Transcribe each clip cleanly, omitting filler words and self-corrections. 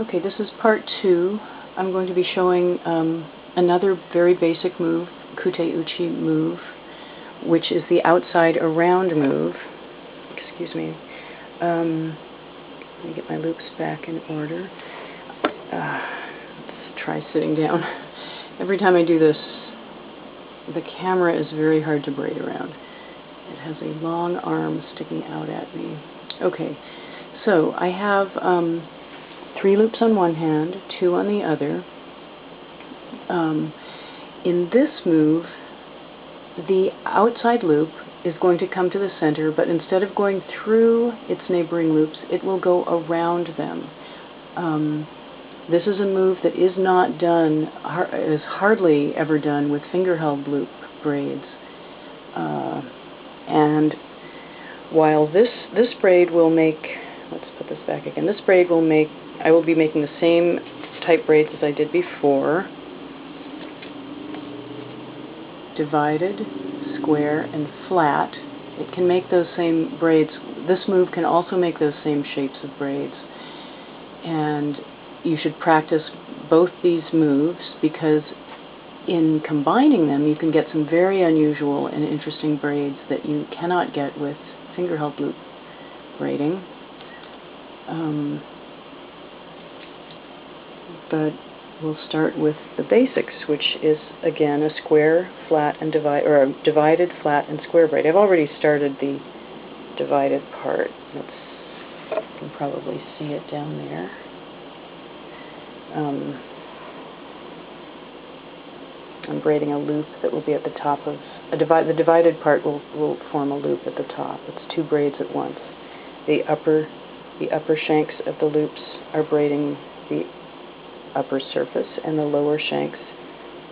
Okay, this is part 2. I'm going to be showing another very basic move, Kute-uchi move, which is the outside around move. Excuse me. Let me get my loops back in order. Let's try sitting down. Every time I do this, the camera is very hard to braid around. It has a long arm sticking out at me. Okay, so I have 3 loops on one hand, 2 on the other. In this move, the outside loop is going to come to the center, but instead of going through its neighboring loops, it will go around them. This is a move that is not done, is hardly ever done with finger-held loop braids. And while this braid will make, let's put this back again, this braid will make, I will be making the same type braids as I did before. Divided, square, and flat. It can make those same braids. This move can also make those same shapes of braids. And you should practice both these moves because in combining them you can get some very unusual and interesting braids that you cannot get with finger-held loop braiding. But we'll start with the basics, which is again a square, flat, and a divided, flat, and square braid. I've already started the divided part. You can probably see it down there. I'm braiding a loop that will be at the top of the divided part will form a loop at the top. It's 2 braids at once. The upper shanks of the loops are braiding the upper surface, and the lower shanks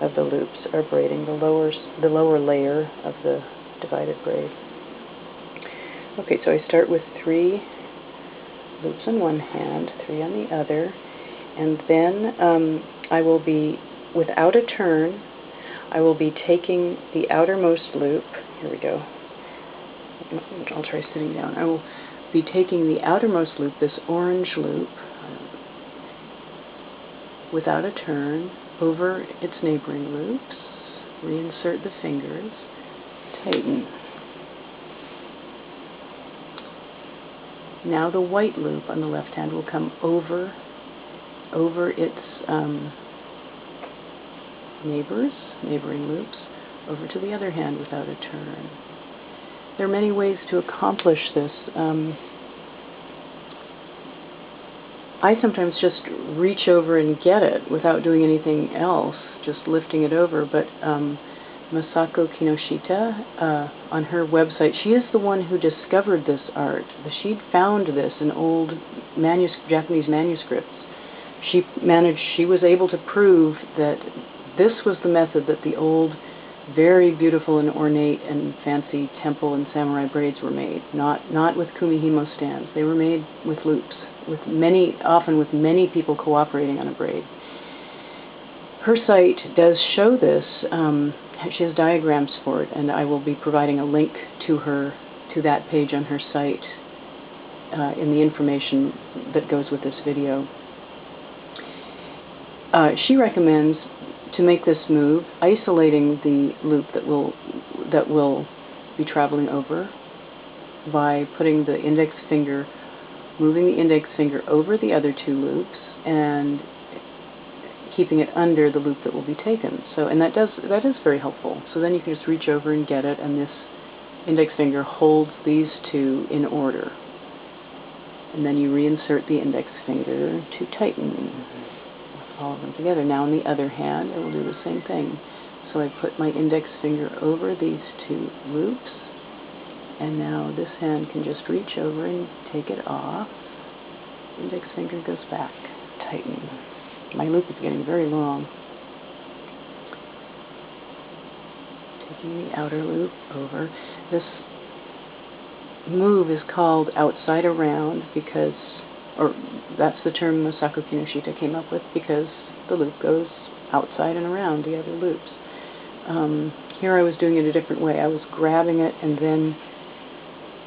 of the loops are braiding the lower layer of the divided braid. Okay, so I start with 3 loops on one hand, 3 on the other, and then I will be, without a turn, I will be taking the outermost loop. Here we go. I'll try sitting down. I will be taking the outermost loop, this orange loop, without a turn, over its neighboring loops, reinsert the fingers, tighten. Now the white loop on the left hand will come over its neighboring loops, over to the other hand without a turn. There are many ways to accomplish this. I sometimes just reach over and get it without doing anything else, just lifting it over, but Masako Kinoshita, on her website, she is the one who discovered this art. She'd found this in old Japanese manuscripts. She was able to prove that this was the method that the old, very beautiful and ornate and fancy temple and samurai braids were made. Not with kumihimo stands. They were made with loops, often with many people cooperating on a braid. Her site does show this. She has diagrams for it, and I will be providing a link to that page on her site in the information that goes with this video. She recommends to make this move, isolating the loop that will be traveling over by putting the index finger, moving the index finger over the other 2 loops and keeping it under the loop that will be taken. So, and that is very helpful. So then you can just reach over and get it, and this index finger holds these 2 in order. And then you reinsert the index finger to tighten all of them together. Now on the other hand, I will do the same thing. So I put my index finger over these 2 loops, and now this hand can just reach over and take it off. Index finger goes back, tighten. My loop is getting very long. Taking the outer loop over. This move is called outside around because, or that's the term Masako Kinoshita came up with, because the loop goes outside and around the other loops. Here I was doing it a different way. I was grabbing it and then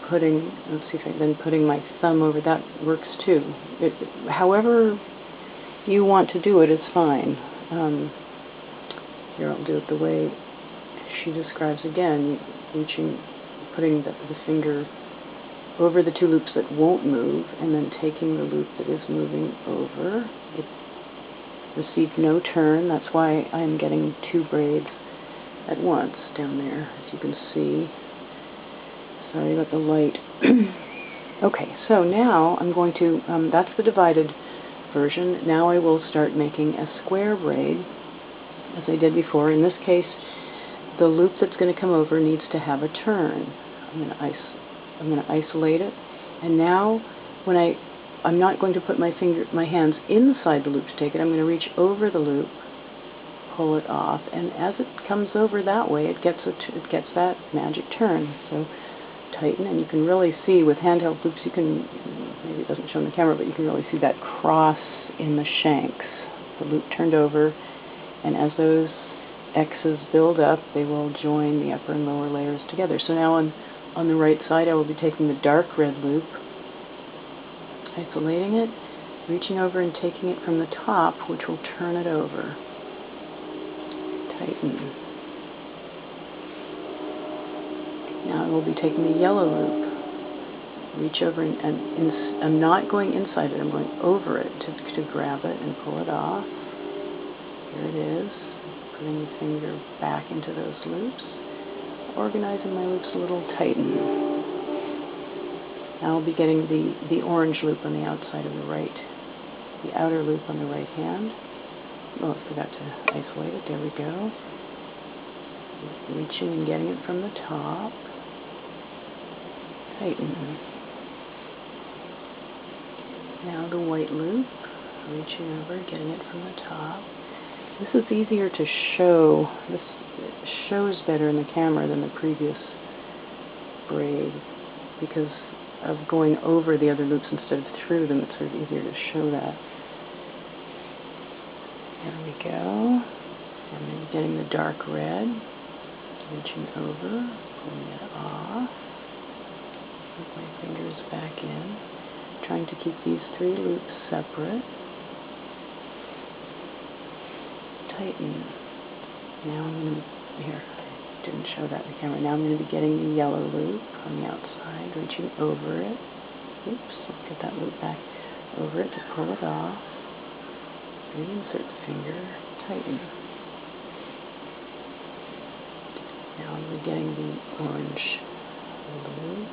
putting my thumb over. That works too. However you want to do it, it's fine. Here, I'll do it the way she describes again, putting the finger over the two loops that won't move, and then taking the loop that is moving over. It received no turn, that's why I'm getting two braids at once down there, as you can see. Sorry about the light. Okay, so now I'm going to, that's the divided version. Now I will start making a square braid, as I did before. In this case, the loop that's going to come over needs to have a turn. I'm going to isolate it, and now when I'm not going to put my hands inside the loop to take it. I'm going to reach over the loop, pull it off, and as it comes over that way, it gets that magic turn. So tighten, and you can really see with handheld loops, you can, maybe it doesn't show in the camera, but you can really see that cross in the shanks. The loop turned over, and as those X's build up, they will join the upper and lower layers together. So now on the right side, I will be taking the dark red loop, isolating it, reaching over and taking it from the top, which will turn it over. Tighten. Now I will be taking the yellow loop, reach over, and I'm not going inside it, I'm going over it to grab it and pull it off. Here it is. Putting the finger back into those loops, organizing my loops a little, tighten. Now I'll be getting the orange loop on the outside of the right, the outer loop on the right hand. Oh, I forgot to isolate it. There we go. Reaching and getting it from the top. Tighten. Now the white loop, reaching over, getting it from the top. This is easier to show. This shows better in the camera than the previous braid because of going over the other loops instead of through them. It's sort of easier to show that. There we go. I'm getting the dark red, reaching over, pulling it off. Put my fingers back in, trying to keep these three loops separate. Tighten. Now I'm going to, here, I didn't show that in the camera. Now I'm going to be getting the yellow loop on the outside, reaching over it. Oops, let's get that loop back over it to pull it off. Reinsert the finger, tighten. Now we're getting the orange loop.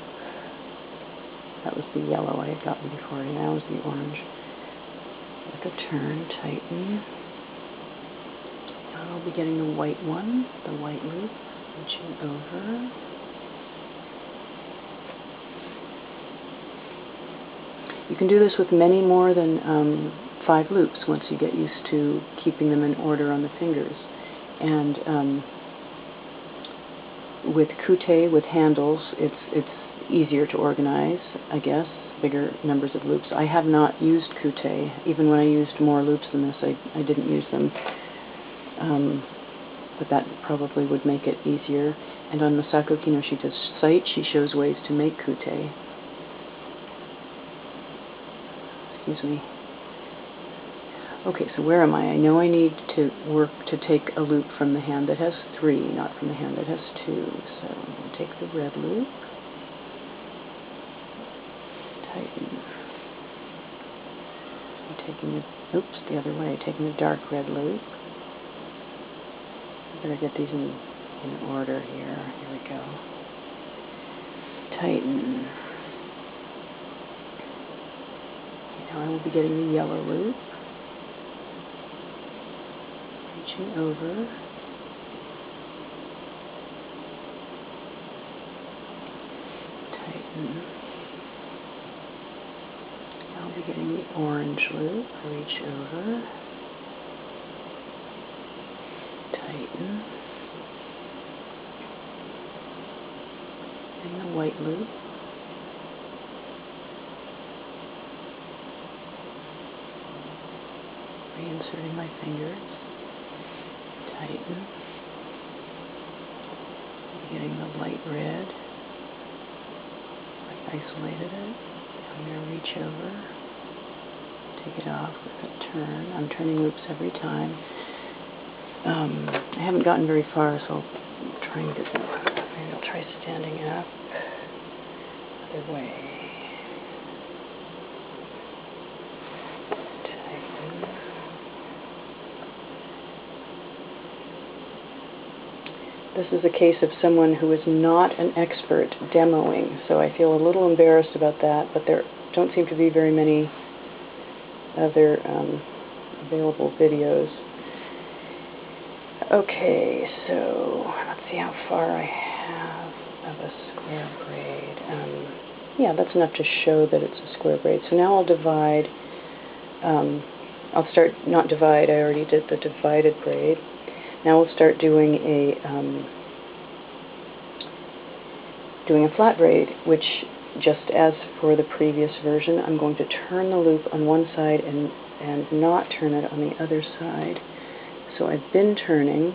That was the yellow I had gotten before, and now is the orange. With a turn, tighten. Now I'll be getting the white one, the white loop, reaching over. You can do this with many more than 5 loops once you get used to keeping them in order on the fingers. And with kute, with handles, it's easier to organize, I guess, bigger numbers of loops. I have not used kute. Even when I used more loops than this, I didn't use them. But that probably would make it easier. And on Masako Kinoshita's site, she shows ways to make kute. Excuse me. Okay, so where am I? I know I need to work to take a loop from the hand that has 3, not from the hand that has 2. So I'm going to take the red loop, tighten. I'm taking the other way, taking the dark red loop. I better get these in order here. Here we go. Tighten. Now I will be getting the yellow loop. Reaching over. Tighten. I'll be getting the orange loop. Reach over. Tighten. And the white loop. Reinserting my fingers. Tighten. Getting the light red. I isolated it. I'm going to reach over. take it off with a turn. I'm turning loops every time. I haven't gotten very far, so I'll try and get that. Maybe I'll try standing up. Other way. Tighten. This is a case of someone who is not an expert demoing, so I feel a little embarrassed about that, but there don't seem to be very many other available videos. Okay, so let's see how far I have of a square braid. Yeah, that's enough to show that it's a square braid. So now I'll divide. I'll start, not divide, I already did the divided braid. Now we'll start doing a flat braid, which, just as for the previous version, I'm going to turn the loop on one side and not turn it on the other side. So I've been turning.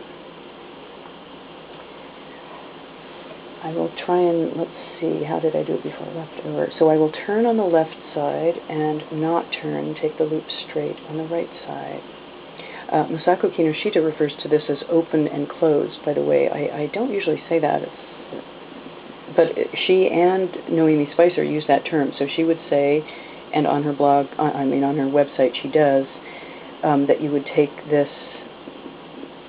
I will try and, let's see, how did I do it before? Left over. So I will turn on the left side and not turn, take the loop straight on the right side. Masako Kinoshita refers to this as open and closed, by the way. I don't usually say that, but she and Noemi Spicer use that term. So she would say, and on her blog, on her website she does, that you would take this,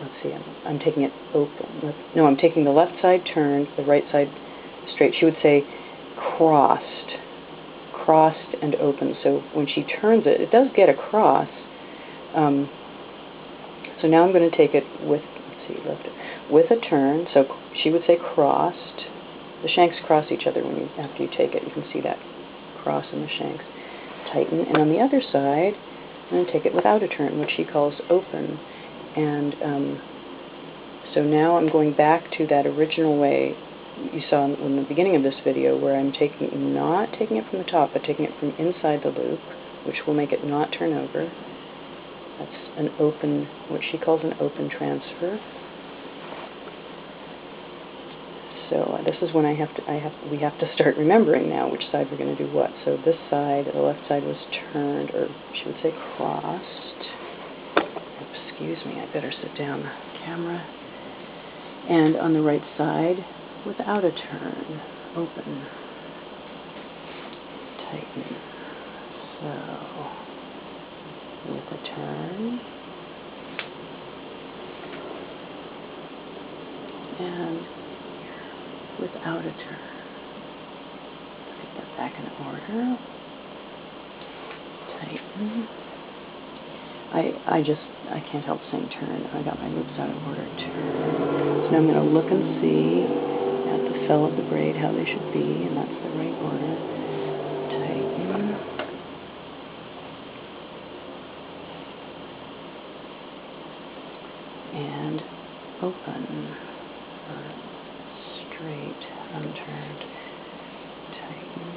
let's see, I'm taking it open. No, I'm taking the left side turned, the right side straight. She would say crossed and open. So when she turns it, it does get across. So now I'm going to take it with, let's see, with a turn. So she would say crossed. The shanks cross each other after you take it. You can see that cross in the shanks. Tighten. And on the other side, I'm going to take it without a turn, which she calls open. And so now I'm going back to that original way you saw in the beginning of this video, where I'm not taking it from the top, but taking it from inside the loop, which will make it not turn over. That's an open, what she calls an open transfer. So this is when we have to start remembering now which side we're going to do what. So this side, the left side was turned, or she would say crossed. Excuse me, I better sit down the camera. And on the right side, without a turn, open, tighten. So with a turn, and without a turn. Put that back in order. Tighten. I can't help saying turn. I got my loops out of order. Turn. So now I'm going to look and see at the fell of the braid how they should be, and that's the right order. Tighten. And open. Straight, unturned. Tighten.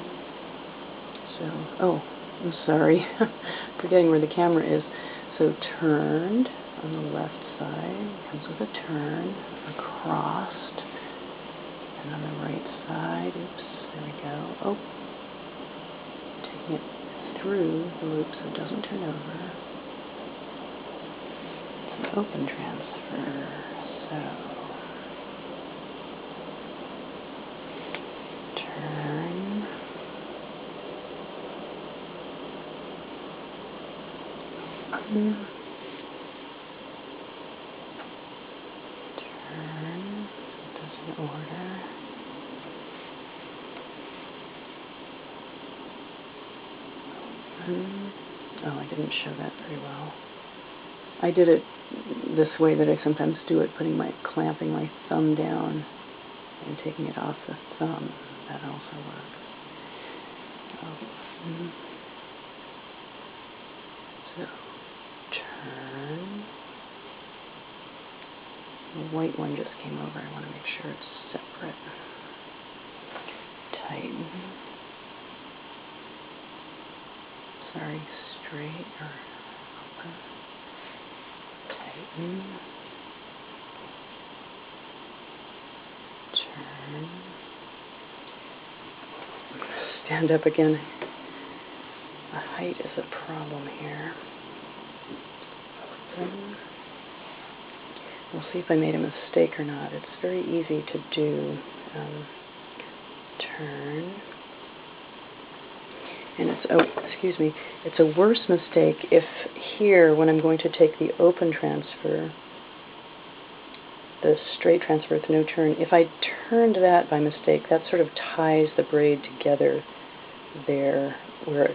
So, oh, I'm sorry. Forgetting where the camera is. So turned on the left side, comes with a turn, across, and on the right side, oops, there we go, oh, taking it through the loop so it doesn't turn over. It's an open transfer, so turn, turn, that's in order, oh, I didn't show that very well. I did it this way that I sometimes do it, clamping my thumb down and taking it off the thumb. That also works. So turn. The white one just came over. I want to make sure it's separate. Tighten. Sorry, straight or open. Tighten. Turn. Stand up again. The height is a problem here. Open. We'll see if I made a mistake or not. It's very easy to do. Turn. And it's a worse mistake if here, when I'm going to take the open transfer, the straight transfer with no turn, if I turned that by mistake, that sort of ties the braid together there where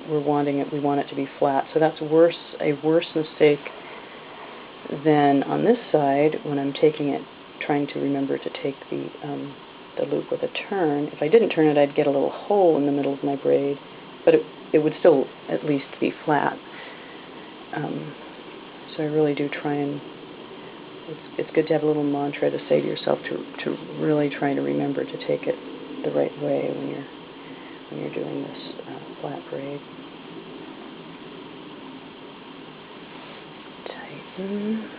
we want it to be flat. So that's a worse mistake than on this side when I'm taking it, trying to remember to take the loop with a turn. If I didn't turn it, I'd get a little hole in the middle of my braid, but it would still at least be flat. So I really do try and, it's good to have a little mantra to say to yourself to really try to remember to take it the right way when you're doing this flat braid. Tighten,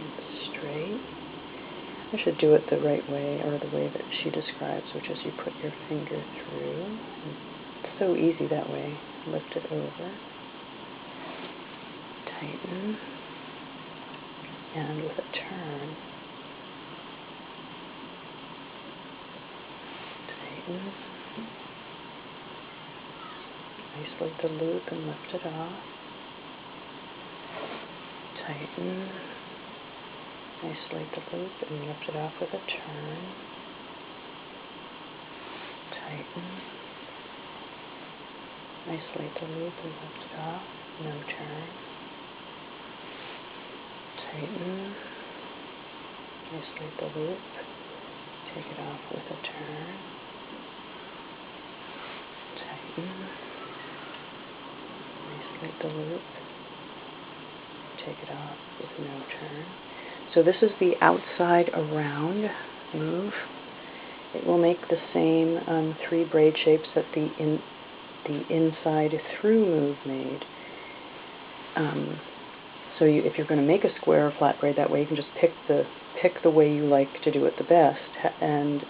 and straight. I should do it the right way, or the way that she describes, which is you put your finger through. It's so easy that way. Lift it over. Tighten. And with a turn. Tighten. Isolate the loop and lift it off. Tighten. Isolate the loop and lift it off with a turn. Tighten. Isolate the loop and lift it off. No turn. Tighten. Isolate the loop. Take it off with a turn. Tighten. Isolate the loop. Take it off with no turn. So this is the outside around move. It will make the same 3 braid shapes that the inside through move made. So if you're going to make a square or flat braid that way, you can just pick the way you like to do it the best. And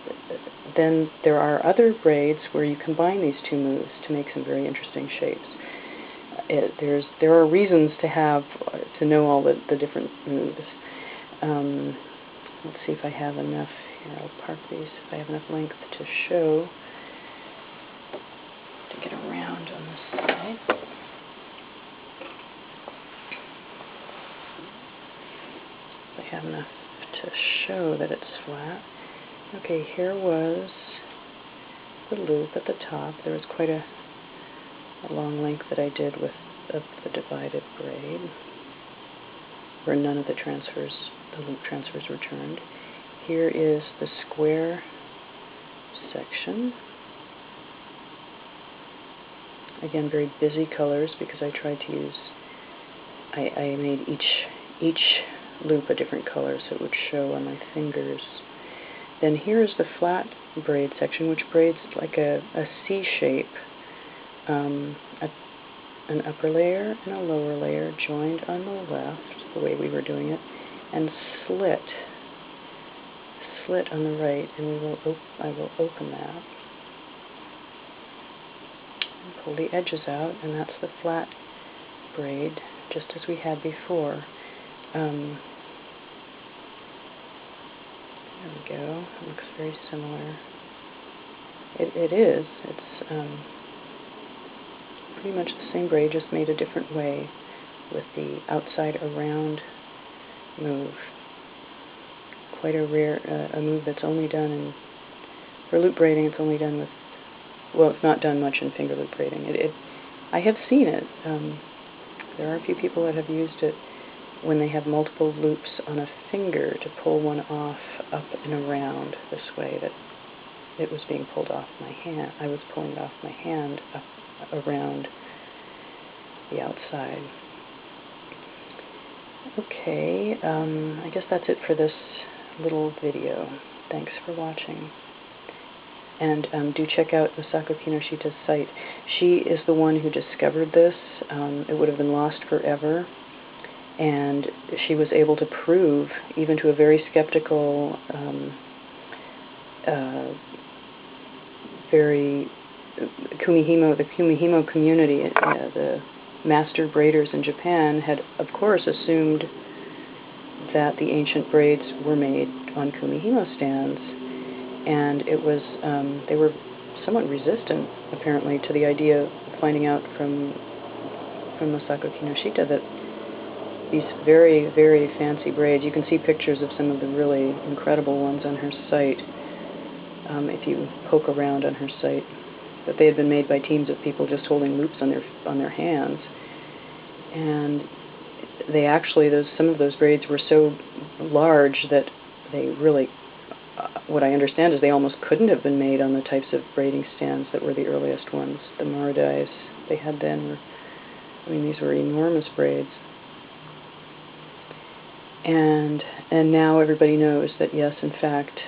then there are other braids where you combine these 2 moves to make some very interesting shapes. There are reasons to know all the different moves. Let's see if I have enough here. I'll park these if I have enough length to show, to get around on this side. I have enough to show that it's flat. Okay, here was the loop at the top. There was quite a long length that I did of the divided braid, where none of the loop transfers were turned. Here is the square section. Again, very busy colors because I tried to use, I made each loop a different color so it would show on my fingers. Then here is the flat braid section, which braids like a C shape, an upper layer and a lower layer joined on the left, the way we were doing it, and slit on the right, and I will open that and pull the edges out, and that's the flat braid, just as we had before. There we go. It looks very similar. It is. It's pretty much the same braid, just made a different way with the outside around move. Quite a rare a move that's only done for loop braiding. It's only done with, well, it's not done much in finger loop braiding. I have seen it. There are a few people that have used it when they have multiple loops on a finger to pull one off up and around this way, that it was being pulled off my hand. I was pulling it off my hand up around the outside. Okay, I guess that's it for this little video. Thanks for watching. And do check out Masako Kinoshita's site. She is the one who discovered this. It would have been lost forever. And she was able to prove, even to a very skeptical, very kumihimo, the kumihimo community, the master braiders in Japan had, of course, assumed that the ancient braids were made on kumihimo stands, and it was, they were somewhat resistant, apparently, to the idea of finding out from Masako Kinoshita that these very, very fancy braids, you can see pictures of some of the really incredible ones on her site, if you poke around on her site, that they had been made by teams of people just holding loops on their hands. And they actually, some of those braids were so large that they really, what I understand is they almost couldn't have been made on the types of braiding stands that were the earliest ones. The maridais they had then were, I mean, these were enormous braids. And now everybody knows that, yes, in fact,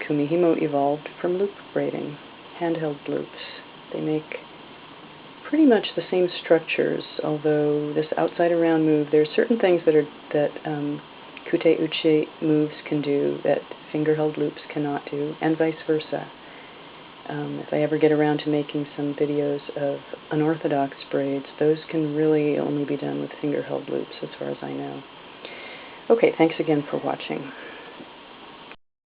kumihimo evolved from loop braiding, handheld loops. They make pretty much the same structures, although this outside-around move, there are certain things that Kute-uchi moves can do that finger-held loops cannot do, and vice versa. If I ever get around to making some videos of unorthodox braids, those can really only be done with finger-held loops, as far as I know. Okay, thanks again for watching.